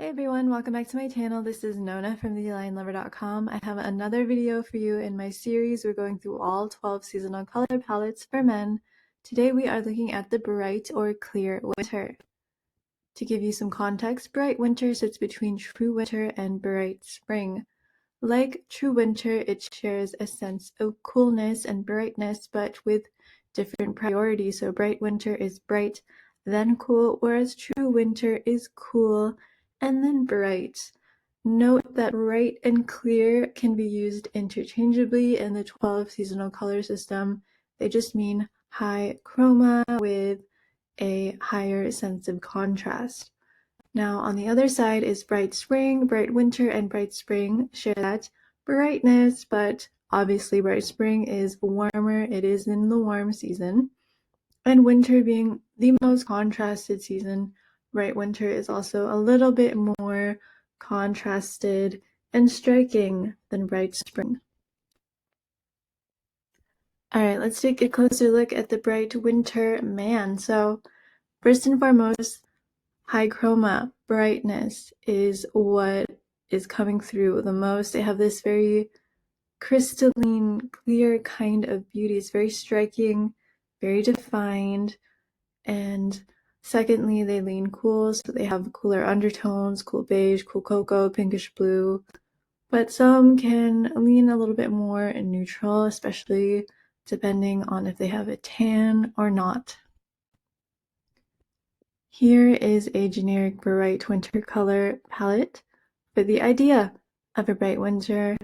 Hey everyone, welcome back to my channel. This is Nona from thealignlover.com. I have another video for you in my series. We're going through all 12 seasonal color palettes for men. Today we are looking at the bright or clear winter. To give you some context, bright winter sits between true winter and bright spring. Like true winter, it shares a sense of coolness and brightness, but with different priorities. So bright winter is bright, then cool, whereas true winter is cool and then bright. Note that bright and clear can be used interchangeably in the 12 seasonal color system. They just mean high chroma with a higher sense of contrast. Now on the other side is bright spring. Bright winter and bright spring share that brightness, but obviously bright spring is warmer. It is in the warm season. And winter being the most contrasted season, bright winter is also a little bit more contrasted and striking than bright spring. Alright, let's take a closer look at the bright winter man. So first and foremost, high chroma brightness is what is coming through the most. They have this very crystalline, clear kind of beauty. It's very striking, very defined. And secondly, they lean cool, so they have cooler undertones, cool beige, cool cocoa, pinkish blue. But some can lean a little bit more neutral, especially depending on if they have a tan or not. Here is a generic bright winter color palette for the idea of a bright winter.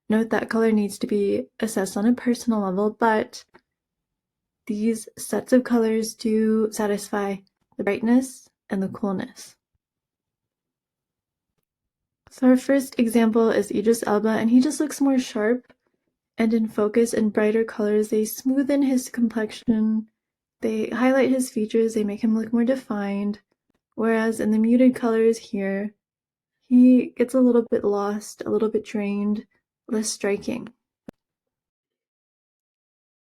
Note that color needs to be assessed on a personal level, but these sets of colors do satisfy the brightness and the coolness. So our first example is Idris Elba, and he just looks more sharp and in focus, and brighter colors. They smoothen his complexion, they highlight his features, they make him look more defined, whereas in the muted colors here, he gets a little bit lost, a little bit drained, less striking.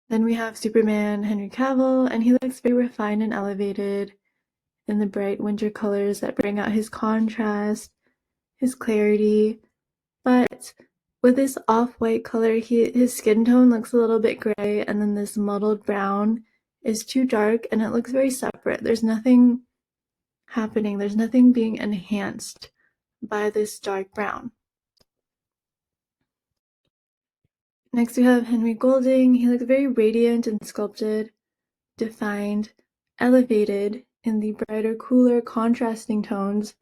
Then we have Superman Henry Cavill, and he looks very refined and elevated in the bright winter colors that bring out his contrast, his clarity. But with this off-white color, his skin tone looks a little bit gray, and then this muddled brown is too dark, and it looks very separate. There's nothing happening. There's nothing being enhanced by this dark brown. Next we have Henry Golding. He looks very radiant and sculpted, defined, elevated in the brighter, cooler, contrasting tones.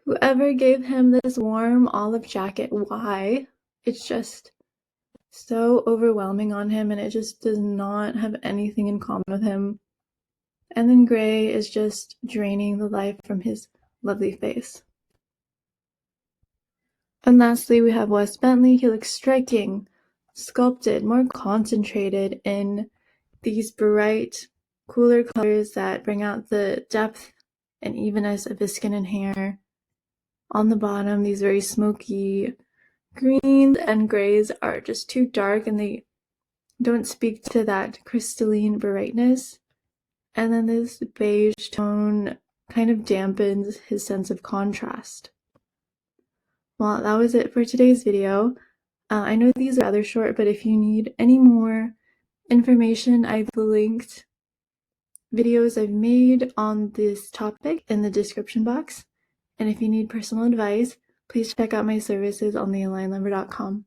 Whoever gave him this warm olive jacket, why? It's just so overwhelming on him, and it just does not have anything in common with him. And then gray is just draining the life from his lovely face. And lastly, we have Wes Bentley. He looks striking, sculpted, more concentrated in these bright, cooler colors that bring out the depth and evenness of his skin and hair. On the bottom, these very smoky greens and grays are just too dark, and they don't speak to that crystalline brightness. And then this beige tone kind of dampens his sense of contrast. Well, that was it for today's video. I know these are rather short, but if you need any more information, I've linked videos I've made on this topic in the description box. And if you need personal advice, please check out my services on thealignlover.com.